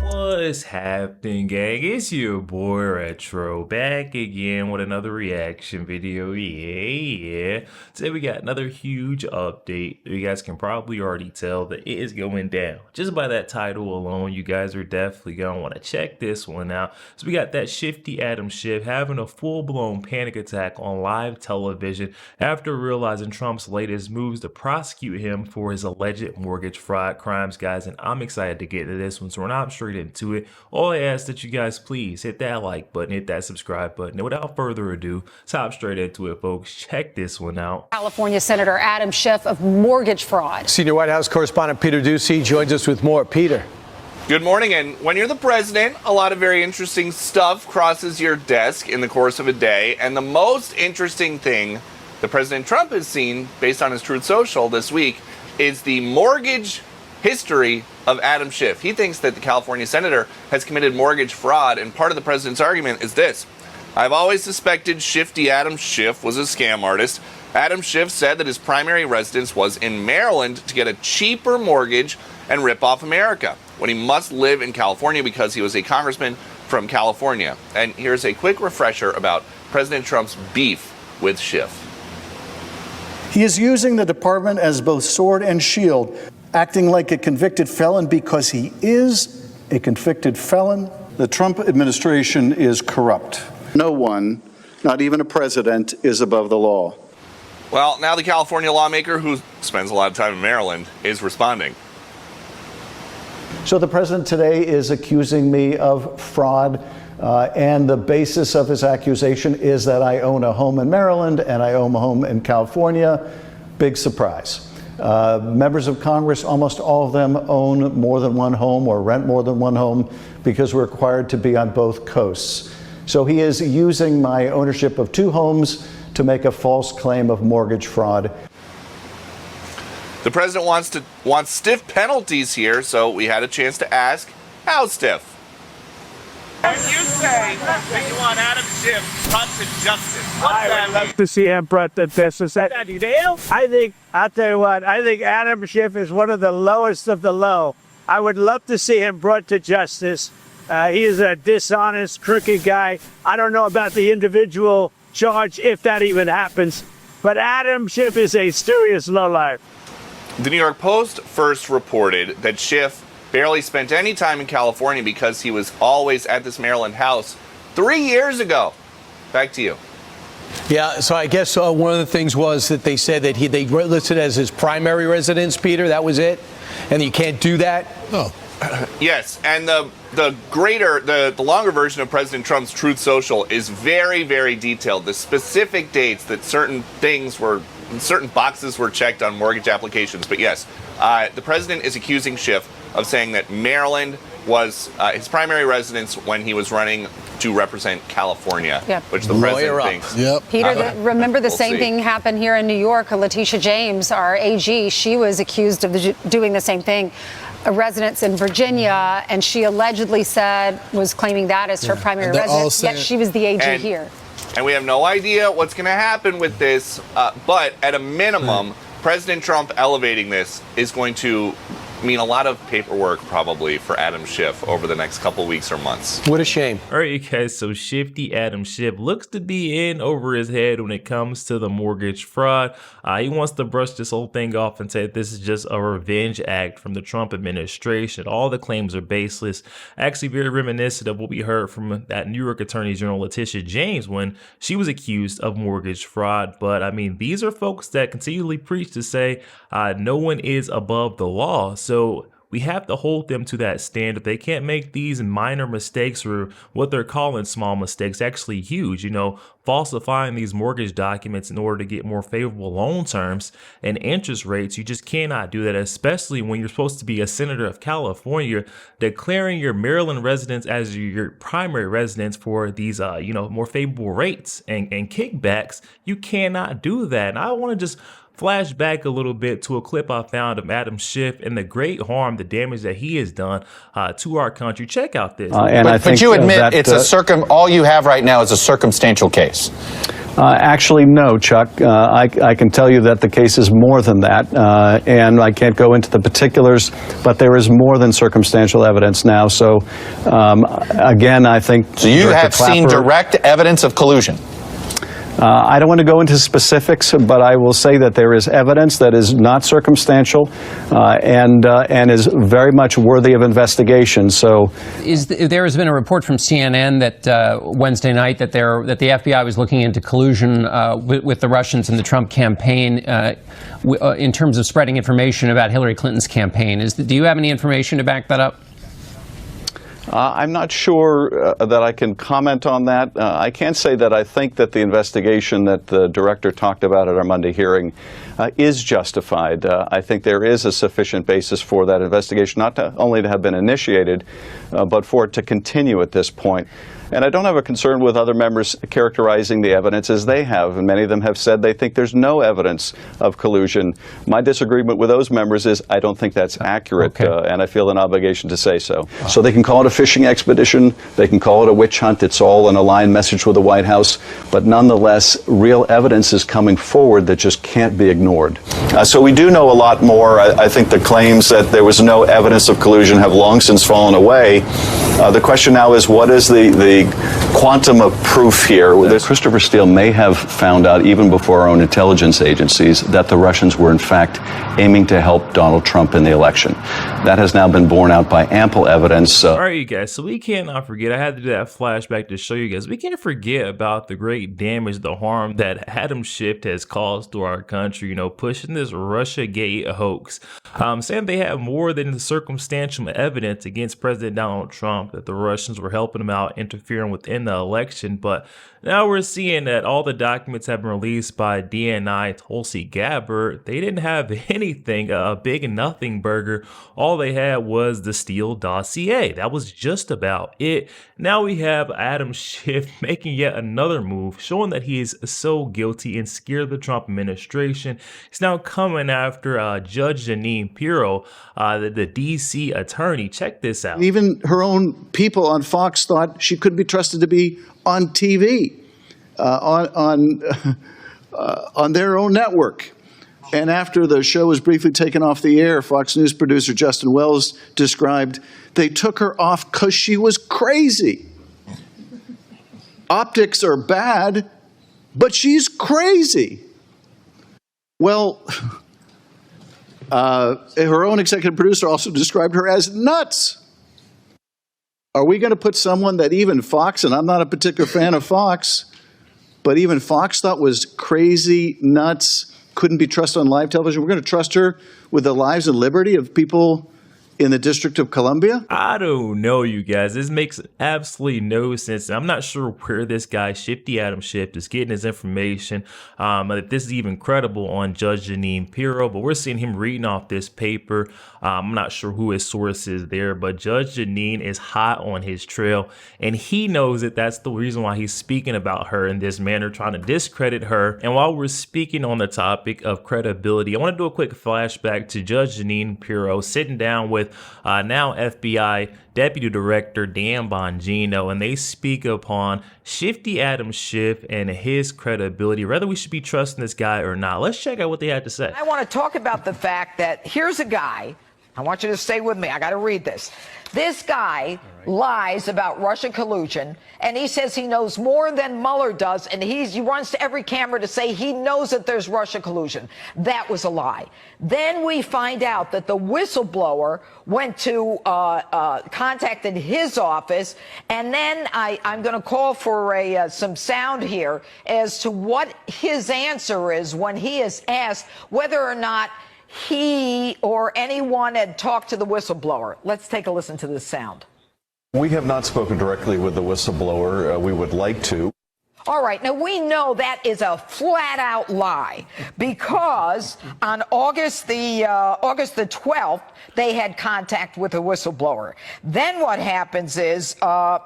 What's happening, gang? It's your boy Retro back again with another reaction video. Yeah. Today we got another huge update. You guys can probably already tell that it is going down. Just by that title alone, you guys are definitely gonna want to check this one out. So we got that shifty Schiff having a full-blown panic attack on live television after realizing Trump's latest moves to prosecute him for his alleged mortgage fraud crimes, guys. And I'm excited to get into this one, so we're not straight into it. All I ask that you guys please hit that like button, hit that subscribe button, and without further ado, hop straight into it, folks. Check this one out. California Senator Schiff of mortgage fraud. Senior White House correspondent Peter Doocy joins us with more. Peter. Good morning. And when you're the president, a lot of very interesting stuff crosses your desk in the course of a day. And the most interesting thing that President Trump has seen, based on his Truth Social this week, is the mortgage history of Schiff. He thinks that the California senator has committed mortgage fraud, and part of the president's argument is this: I've always suspected shifty Schiff was a scam artist. Schiff said that his primary residence was in Maryland to get a cheaper mortgage and rip off America, when he must live in California because he was a congressman from California. And here's a quick refresher about President Trump's beef with Schiff. He is using the department as both sword and shield, acting like a convicted felon because he is a convicted felon. The Trump administration is corrupt. No one, not even a president, is above the law. Well, now the California lawmaker, who spends a lot of time in Maryland, is responding. So the president today is accusing me of fraud, and the basis of his accusation is that I own a home in Maryland and I own a home in California. Big surprise. Members of Congress, almost all of them own more than one home or rent more than one home because we're required to be on both coasts. So he is using my ownership of two homes to make a false claim of mortgage fraud. The president wants stiff penalties here, so we had a chance to ask, how stiff? When you say that you want Schiff brought to justice, what's that mean? I'd love to see him brought to justice. I'll tell you what, I think Schiff is one of the lowest of the low. I would love to see him brought to justice. He is a dishonest, crooked guy. I don't know about the individual charge, if that even happens, but Schiff is a serious lowlife. The New York Post first reported that Schiff barely spent any time in California because he was always at this Maryland house 3 years ago. Back to you. Yeah, so I guess one of the things was that they said that they listed as his primary residence, Peter. That was it, and you can't do that. Oh, yes, and the longer version of President Trump's Truth Social is very, very detailed. The specific dates that certain boxes were checked on mortgage applications. But yes, the president is accusing Schiff of saying that Maryland was his primary residence when he was running to represent California, which the president thinks. Peter, remember the same thing happened here in New York. Letitia James, our AG, she was accused of doing the same thing. A residence in Virginia, and she allegedly was claiming that as her primary residence, yet she was the AG here. And we have no idea what's going to happen with this, but at a minimum, President Trump elevating this is going to mean a lot of paperwork probably for Schiff over the next couple weeks or months. What a shame. All right, you guys, so shifty Schiff looks to be in over his head when it comes to the mortgage fraud. He wants to brush this whole thing off and say this is just a revenge act from the Trump administration. All the claims are baseless. Actually very reminiscent of what we heard from that New York Attorney General Letitia James when she was accused of mortgage fraud. But I mean, these are folks that continually preach to say no one is above the law. So we have to hold them to that standard. They can't make these minor mistakes, or what they're calling small mistakes, actually huge, you know, falsifying these mortgage documents in order to get more favorable loan terms and interest rates. You just cannot do that, especially when you're supposed to be a senator of California, declaring your Maryland residence as your primary residence for these, more favorable rates and kickbacks. You cannot do that. And I want to just flash back a little bit to a clip I found of Adam Schiff and the great harm, the damage that he has done to our country. Check out this. But you admit it's all you have right now is a circumstantial case. Actually, no, Chuck. I can tell you that the case is more than that, and I can't go into the particulars, but there is more than circumstantial evidence now. So, again, I think... So you have seen direct evidence of collusion? I don't want to go into specifics, but I will say that there is evidence that is not circumstantial and is very much worthy of investigation. So, there has been a report from CNN that Wednesday night that the FBI was looking into collusion with the Russians in the Trump campaign in terms of spreading information about Hillary Clinton's campaign. Do you have any information to back that up? I'm not sure that I can comment on that. I can say that I think that the investigation that the director talked about at our Monday hearing is justified. I think there is a sufficient basis for that investigation, not only to have been initiated, but for it to continue at this point. And I don't have a concern with other members characterizing the evidence as they have, and many of them have said they think there's no evidence of collusion. My disagreement with those members is I don't think that's accurate, and I feel an obligation to say so. So they can call it a fishing expedition, they can call it a witch hunt, it's all an aligned message with the White House, but nonetheless, real evidence is coming forward that just can't be ignored. So we do know a lot more. I think the claims that there was no evidence of collusion have long since fallen away. The question now is, what is the quantum of proof here? Christopher Steele may have found out, even before our own intelligence agencies, that the Russians were in fact aiming to help Donald Trump in the election. That has now been borne out by ample evidence. All right, you guys, so we cannot forget, I had to do that flashback to show you guys, we can't forget about the great damage, the harm that Adam Schiff has caused to our country, you know, pushing this Russiagate hoax, saying they have more than the circumstantial evidence against President Donald Trump that the Russians were helping him out, interfering within the election. But now we're seeing that all the documents have been released by DNI Tulsi Gabbard. They didn't have anything, a big nothing burger. All they had was the Steele dossier. That was just about it. Now we have Adam Schiff making yet another move, showing that he is so guilty and scared of the Trump administration. He's now coming after Judge Jeanine Pirro, the DC attorney. Check this out. Even her own people on Fox thought she couldn't be trusted to be on TV, on their own network. And after the show was briefly taken off the air, Fox News producer Justin Wells described, they took her off because she was crazy. Optics are bad, but she's crazy. Well, her own executive producer also described her as nuts. Are we going to put someone that even Fox, and I'm not a particular fan of Fox, but even Fox thought was crazy, nuts, couldn't be trusted on live television? We're going to trust her with the lives and liberty of people in the District of Columbia? I don't know, you guys. This makes absolutely no sense. I'm not sure where this guy, Shifty Adam Schiff, is getting his information. If this is even credible on Judge Jeanine Pirro, but we're seeing him reading off this paper. I'm not sure who his source is there, but Judge Jeanine is hot on his trail, and he knows that that's the reason why he's speaking about her in this manner, trying to discredit her. And while we're speaking on the topic of credibility, I want to do a quick flashback to Judge Jeanine Pirro sitting down with now FBI Deputy Director Dan Bongino, and they speak upon Shifty Adam Schiff and his credibility, whether we should be trusting this guy or not. Let's check out what they had to say. I want to talk about the fact that here's a guy, I want you to stay with me, I got to read this. This guy lies about Russia collusion, and he says he knows more than Mueller does, and he runs to every camera to say he knows that there's Russia collusion. That was a lie. Then we find out that the whistleblower went to, contacted his office, and then I'm going to call for some sound here as to what his answer is when he is asked whether or not he or anyone had talked to the whistleblower. Let's take a listen to this sound. We have not spoken directly with the whistleblower. We would like to. All right, now we know that is a flat-out lie because on August the 12th, they had contact with a whistleblower. Then what happens is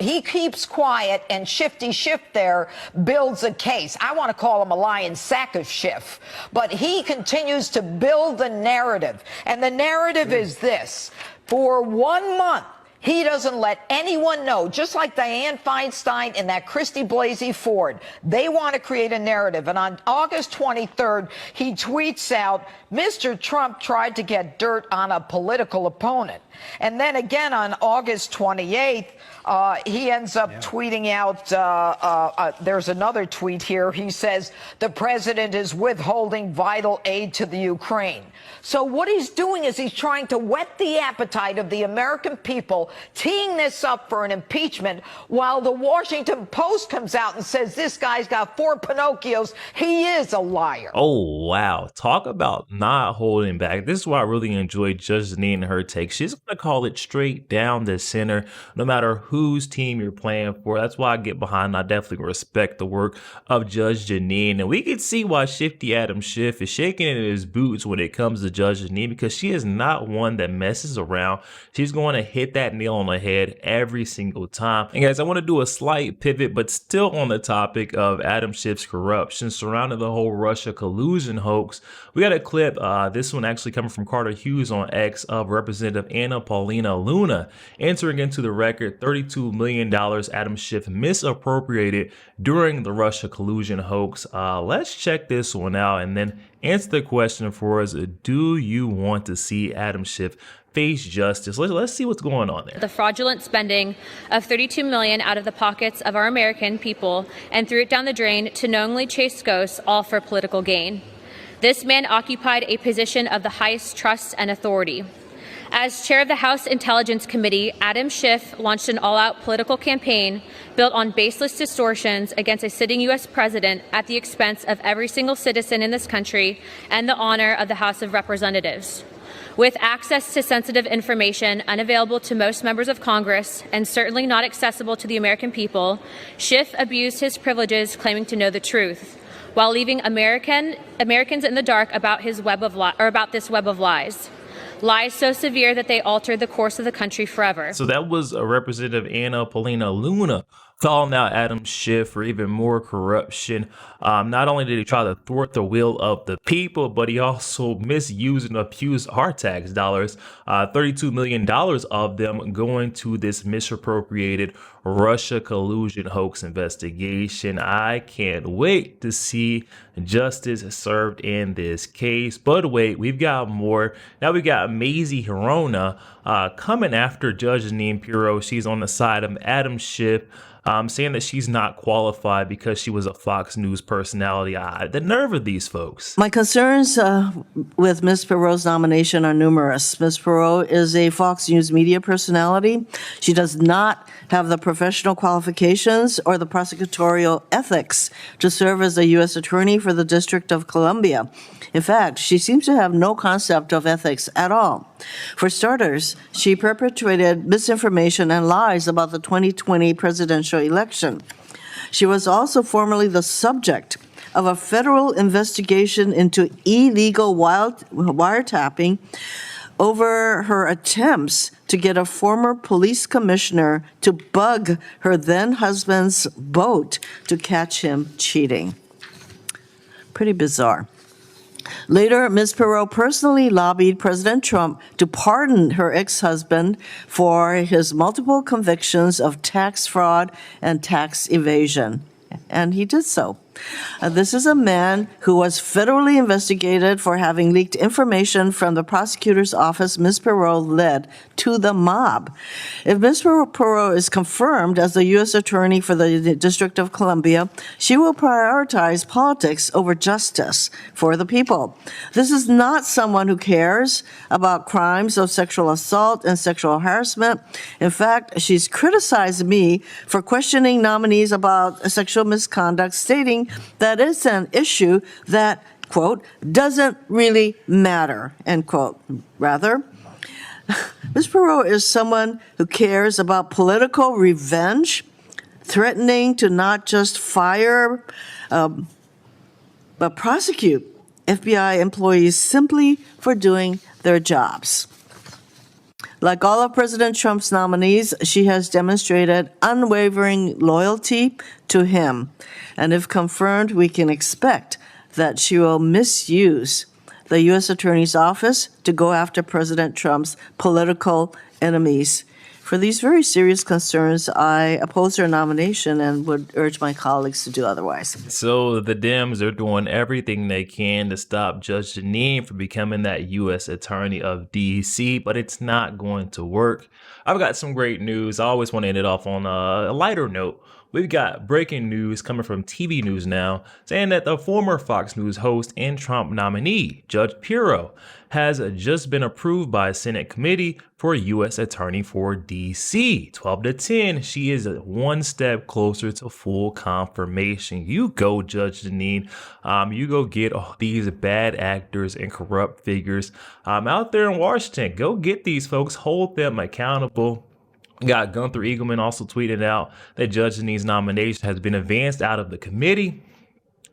he keeps quiet, and Shifty Schiff there builds a case. I want to call him a lion sack of Schiff, but he continues to build the narrative, and the narrative is this: for 1 month, he doesn't let anyone know, just like Dianne Feinstein and that Christy Blasey Ford. They want to create a narrative. And on August 23rd, he tweets out, Mr. Trump tried to get dirt on a political opponent. And then again on August 28th, he ends up tweeting out, there's another tweet here. He says, the president is withholding vital aid to the Ukraine. So what he's doing is he's trying to whet the appetite of the American people, teeing this up for an impeachment, while the Washington Post comes out and says this guy's got 4 Pinocchios. He is a liar. Oh, wow. Talk about not holding back. This is why I really enjoy Judge Jeanine and her take. She's going to call it straight down the center, no matter whose team you're playing for. That's why I get behind and I definitely respect the work of Judge Jeanine. And we can see why Shifty Adam Schiff is shaking in his boots when it comes to Judge Jeanine, because she is not one that messes around. She's going to hit that nail on the head every single time. And guys, I want to do a slight pivot, but still on the topic of Adam Schiff's corruption surrounding the whole Russia collusion hoax. We got a clip, this one actually coming from Carter Hughes on X, of Representative Anna Paulina Luna entering into the record $32 million Adam Schiff misappropriated during the Russia collusion hoax. Let's check this one out and then answer the question for us. Do you want to see Adam Schiff face justice? Let's see what's going on there. The fraudulent spending of $32 million out of the pockets of our American people and threw it down the drain to knowingly chase ghosts, all for political gain. This man occupied a position of the highest trust and authority. As chair of the House Intelligence Committee, Adam Schiff launched an all-out political campaign built on baseless distortions against a sitting U.S. president at the expense of every single citizen in this country and the honor of the House of Representatives. With access to sensitive information unavailable to most members of Congress and certainly not accessible to the American people, Schiff abused his privileges claiming to know the truth, while leaving Americans in the dark about this web of lies. Lies so severe that they altered the course of the country forever. So that was Representative Anna Paulina Luna calling out Adam Schiff for even more corruption. Not only did he try to thwart the will of the people, but he also misused and abused our tax dollars. $32 million of them going to this misappropriated Russia collusion hoax investigation. I can't wait to see justice served in this case. But wait, we've got more. Now we got Mazie Hirono coming after Judge Jeanine Pirro. She's on the side of Adam Schiff, saying that she's not qualified because she was a Fox News personality. The nerve of these folks. My concerns with Ms. Pirro's nomination are numerous. Ms. Pirro is a Fox News media personality. She does not have the professional qualifications or the prosecutorial ethics to serve as a U.S. attorney for the District of Columbia. In fact, she seems to have no concept of ethics at all. For starters, she perpetrated misinformation and lies about the 2020 presidential election. She was also formerly the subject of a federal investigation into illegal wiretapping over her attempts to get a former police commissioner to bug her then husband's boat to catch him cheating. Pretty bizarre. Later, Ms. Pirro personally lobbied President Trump to pardon her ex-husband for his multiple convictions of tax fraud and tax evasion, and he did so. This is a man who was federally investigated for having leaked information from the prosecutor's office Ms. Pirro led to the mob. If Ms. Pirro is confirmed as the U.S. Attorney for the District of Columbia, she will prioritize politics over justice for the people. This is not someone who cares about crimes of sexual assault and sexual harassment. In fact, she's criticized me for questioning nominees about sexual misconduct, stating that it's an issue that, quote, doesn't really matter, end quote. Rather, Ms. Pirro is someone who cares about political revenge threatening to not just fire, but prosecute FBI employees simply for doing their jobs. Like all of President Trump's nominees, she has demonstrated unwavering loyalty to him. And if confirmed, we can expect that she will misuse the U.S. Attorney's Office to go after President Trump's political enemies. For these very serious concerns, I oppose her nomination and would urge my colleagues to do otherwise. So the Dems are doing everything they can to stop Judge Jeanine from becoming that U.S. Attorney of D.C., but it's not going to work. I've got some great news. I always want to end it off on a lighter note. We've got breaking news coming from TV News Now saying that the former Fox News host and Trump nominee, Judge Pirro, has just been approved by a Senate committee for U.S. Attorney for D.C. 12-10, she is one step closer to full confirmation. You go, Judge Jeanine. You go get all these bad actors and corrupt figures out there in Washington. Go get these folks, hold them accountable. Got Gunther Eagleman also tweeted out that Judge Jeanine's nomination has been advanced out of the committee.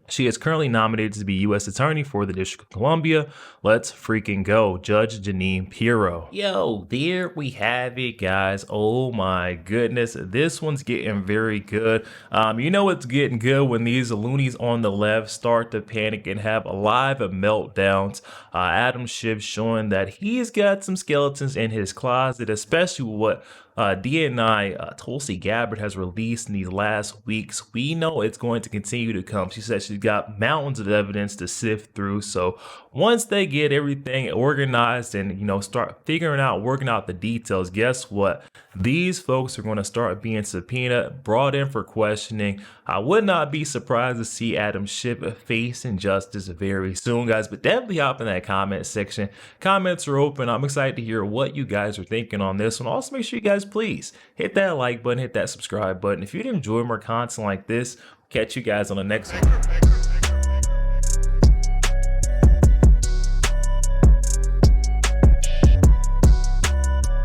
She is currently nominated to be U.S. Attorney for the District of Columbia. Let's freaking go, Judge Jeanine Pirro. Yo, there we have it, guys. Oh my goodness, this one's getting very good. You know it's getting good when these loonies on the left start to panic and have live meltdowns. Adam Schiff showing that he's got some skeletons in his closet, especially what DNI Tulsi Gabbard has released in these last weeks. We know it's going to continue to come. She said she's got mountains of evidence to sift through. So once they get everything organized and, start working out the details, guess what? These folks are going to start being subpoenaed, brought in for questioning. I would not be surprised to see Adam Schiff face injustice very soon, guys, but definitely hop in that comment section. Comments are open. I'm excited to hear what you guys are thinking on this one. Also, make sure you guys please hit that like button, hit that subscribe button. If you enjoy more content like this, catch you guys on the next one.